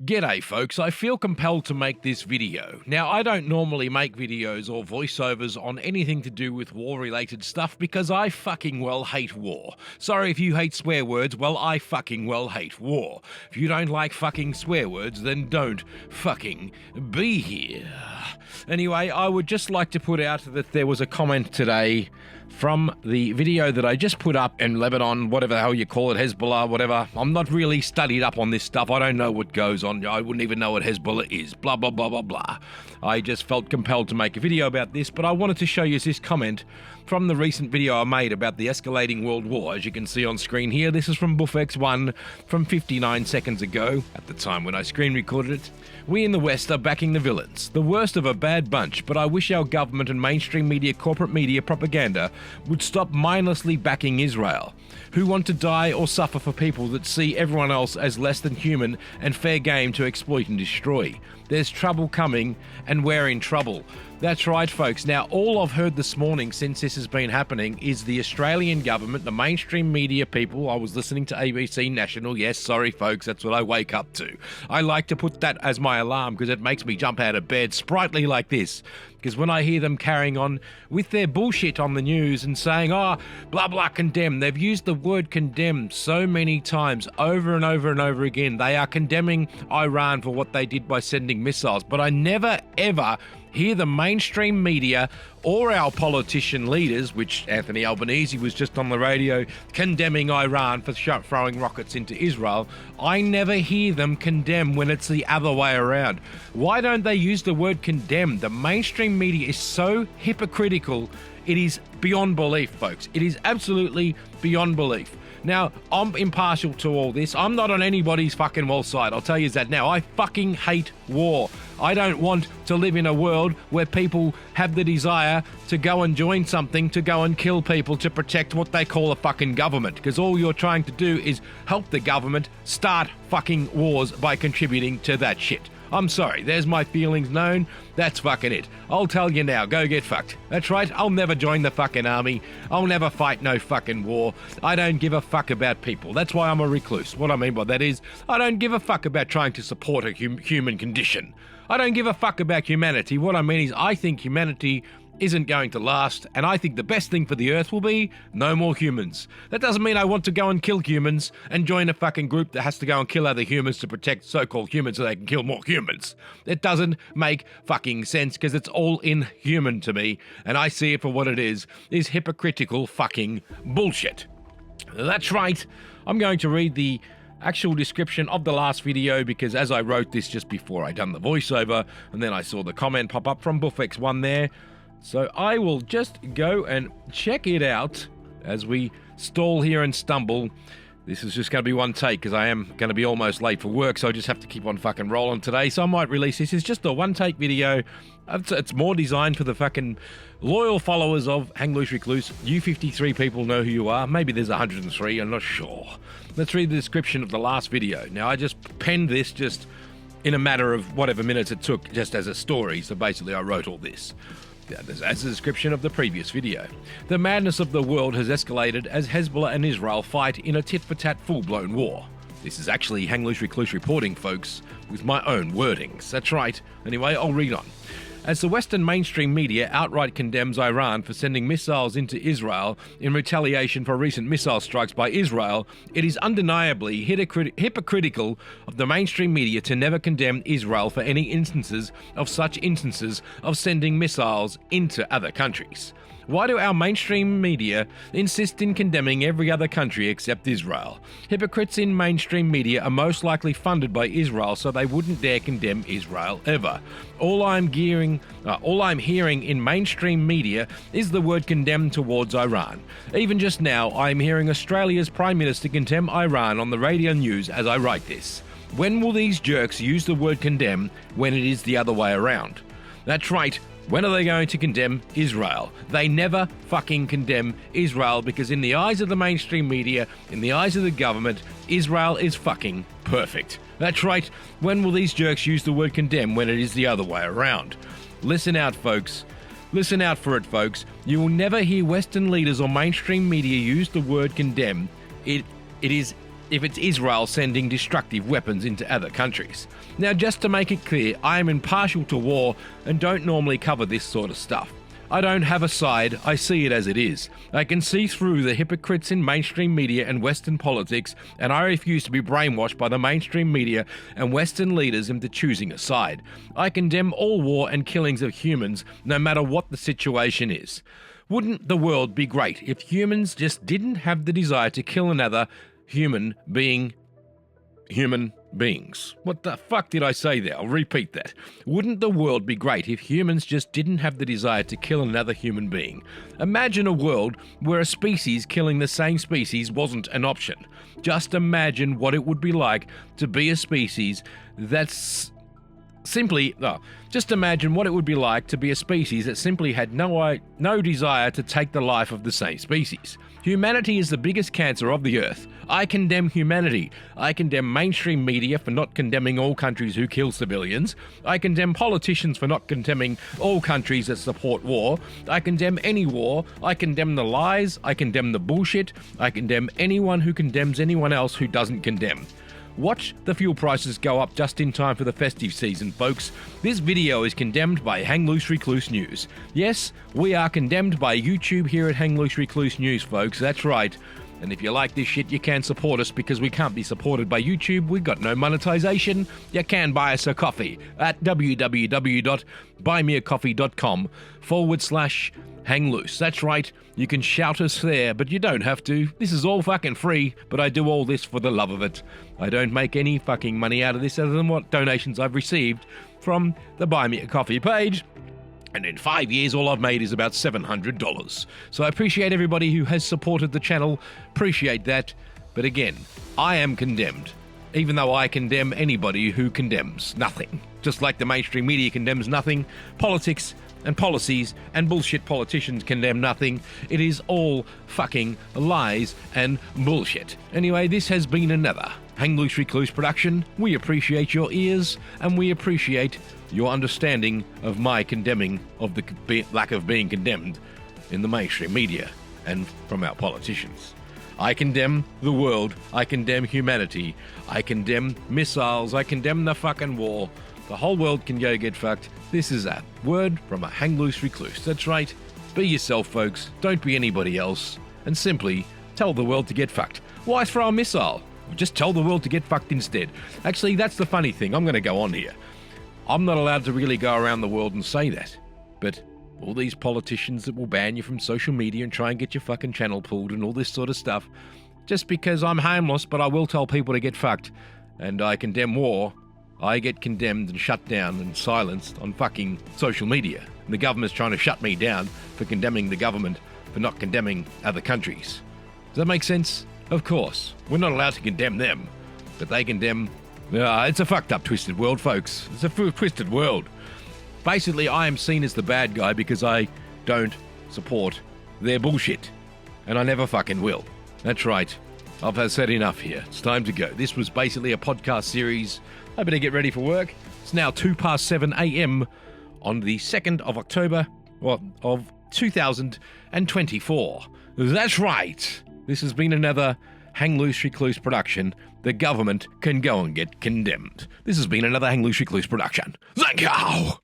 G'day folks, I feel compelled to make this video. Now, I don't normally make videos or voiceovers on anything to do with war-related stuff because I fucking well hate war. Sorry if you hate swear words, well I fucking well hate war. If you don't like fucking swear words, then don't fucking be here. Anyway, I would just like to put out that there was a comment today from the video that I just put up in Lebanon, whatever the hell you call it, HEZBOLLAH, whatever. I'm not really studied up on this stuff. I don't know what goes on. I wouldn't even know what HEZBOLLAH is. Blah, blah, blah, blah, blah. I just felt compelled to make a video about this, but I wanted to show you this comment from the recent video I made about the escalating world war. As you can see on screen here, this is from BuffX1 from 59 seconds ago, at the time when I screen recorded it. We in the West are backing the villains, the worst of a bad bunch, but I wish our government and mainstream media, corporate media propaganda would stop mindlessly backing Israel, who want to die or suffer for people that see everyone else as less than human and fair game to exploit and destroy. There's trouble coming, and we're in trouble. That's right, folks. Now, all I've heard this morning since this has been happening is the Australian government, the mainstream media people. I was listening to ABC National. Yes, sorry, folks, that's what I wake up to. I like to put that as my alarm because it makes me jump out of bed sprightly like this. Because when I hear them carrying on with their bullshit on the news and saying, oh, blah, blah, condemn. They've used the word condemn so many times over and over and over again. They are condemning Iran for what they did by sending missiles. But I never, ever hear the mainstream media or our politician leaders, which Anthony Albanese was just on the radio condemning Iran for throwing rockets into Israel. I never hear them condemn when it's the other way around. Why don't they use the word condemn? The mainstream media is so hypocritical. It is beyond belief, folks. It is absolutely beyond belief. Now, I'm impartial to all this. I'm not on anybody's fucking wall side. I'll tell you that now. I fucking hate war. I don't want to live in a world where people have the desire to go and join something, to go and kill people to protect what they call a fucking government. Because all you're trying to do is help the government start fucking wars by contributing to that shit. I'm sorry, there's my feelings known. That's fucking it. I'll tell you now, go get fucked. That's right, I'll never join the fucking army. I'll never fight no fucking war. I don't give a fuck about people. That's why I'm a recluse. What I mean by that is, I don't give a fuck about trying to support a human condition. I don't give a fuck about humanity. What I mean is, I think humanity isn't going to last, and I think the best thing for the earth will be no more humans. That doesn't mean I want to go and kill humans and join a fucking group that has to go and kill other humans to protect so-called humans so they can kill more humans. It doesn't make fucking sense because it's all inhuman to me, and I see it for what it is hypocritical fucking bullshit. That's right. I'm going to read the actual description of the last video because as I wrote this just before I done the voiceover, and then I saw the comment pop up from BuffX1 there. So I will just go and check it out as we stall here and stumble. This is just going to be one take because I am going to be almost late for work, so I just have to keep on fucking rolling today. So I might release this. It's just a one-take video. It's more designed for the fucking loyal followers of Hang Loose Recluse. You 53 people know who you are. Maybe there's 103, I'm not sure. Let's read the description of the last video. Now, I just penned this just in a matter of whatever minutes it took just as a story. So basically, I wrote all this. As a description of the previous video. The madness of the world has escalated as Hezbollah and Israel fight in a tit-for-tat full-blown war. This is actually Hang Loose Recluse reporting, folks, with my own wordings. That's right. Anyway, I'll read on. As the Western mainstream media outright condemns Iran for sending missiles into Israel in retaliation for recent missile strikes by Israel, it is undeniably hypocritical of the mainstream media to never condemn Israel for any instances of sending missiles into other countries. Why do our mainstream media insist in condemning every other country except Israel? Hypocrites in mainstream media are most likely funded by Israel, so they wouldn't dare condemn Israel ever. All I'm hearing in mainstream media is the word condemn towards Iran. Even just now, I'm hearing Australia's Prime Minister condemn Iran on the radio news as I write this. When will these jerks use the word condemn when it is the other way around? That's right. When are they going to condemn Israel? They never fucking condemn Israel because in the eyes of the mainstream media, in the eyes of the government, Israel is fucking perfect. That's right. When will these jerks use the word condemn when it is the other way around? Listen out, folks. Listen out for it, folks. You will never hear Western leaders or mainstream media use the word condemn. It is if it's Israel sending destructive weapons into other countries. Now, just to make it clear, I am impartial to war and don't normally cover this sort of stuff. I don't have a side, I see it as it is. I can see through the hypocrites in mainstream media and Western politics, and I refuse to be brainwashed by the mainstream media and Western leaders into choosing a side. I condemn all war and killings of humans, no matter what the situation is. Wouldn't the world be great if humans just didn't have the desire to kill another human beings? What the fuck did I say there? I'll repeat that. Wouldn't the world be great if humans just didn't have the desire to kill another human being? Imagine a world where a species killing the same species wasn't an option. Just imagine what it would be like to be a species that's just imagine what it would be like to be a species that simply had no desire to take the life of the same species. Humanity is the biggest cancer of the earth. I condemn humanity. I condemn mainstream media for not condemning all countries who kill civilians. I condemn politicians for not condemning all countries that support war. I condemn any war. I condemn the lies. I condemn the bullshit. I condemn anyone who condemns anyone else who doesn't condemn. Watch the fuel prices go up just in time for the festive season, folks. This video is condemned by Hang Loose Recluse News. Yes, we are condemned by YouTube here at Hang Loose Recluse News, folks. That's right. And if you like this shit, you can support us because we can't be supported by YouTube. We've got no monetization. You can buy us a coffee at www.buymeacoffee.com/Hang Loose. That's right, you can shout us there, but you don't have to. This is all fucking free, but I do all this for the love of it. I don't make any fucking money out of this other than what donations I've received from the Buy Me a Coffee page. And in 5 years, all I've made is about $700. So I appreciate everybody who has supported the channel. Appreciate that. But again, I am condemned. Even though I condemn anybody who condemns nothing. Just like the mainstream media condemns nothing, politics and policies and bullshit politicians condemn nothing. It is all fucking lies and bullshit. Anyway, this has been another Hang Loose Recluse production. We appreciate your ears and we appreciate your understanding of my condemning of the lack of being condemned in the mainstream media and from our politicians. I condemn the world. I condemn humanity. I condemn missiles. I condemn the fucking war. The whole world can go get fucked. This is a word from a Hang Loose Recluse. That's right. Be yourself, folks. Don't be anybody else. And simply tell the world to get fucked. Why throw a missile? Just tell the world to get fucked instead. Actually, that's the funny thing. I'm going to go on here. I'm not allowed to really go around the world and say that. But all these politicians that will ban you from social media and try and get your fucking channel pulled and all this sort of stuff, just because I'm harmless, but I will tell people to get fucked, and I condemn war, I get condemned and shut down and silenced on fucking social media. And the government's trying to shut me down for condemning the government for not condemning other countries. Does that make sense? Of course. We're not allowed to condemn them, but they condemn... it's a fucked up, twisted world, folks. It's a twisted world. Basically, I am seen as the bad guy because I don't support their bullshit. And I never fucking will. That's right. I've said enough here. It's time to go. This was basically a podcast series. I better get ready for work. It's now 7:02 a.m. on the 2nd of October of 2024. That's right. This has been another Hang Loose Recluse production. The government can go and get condemned. This has been another Hang Loose Recluse production. Thank you!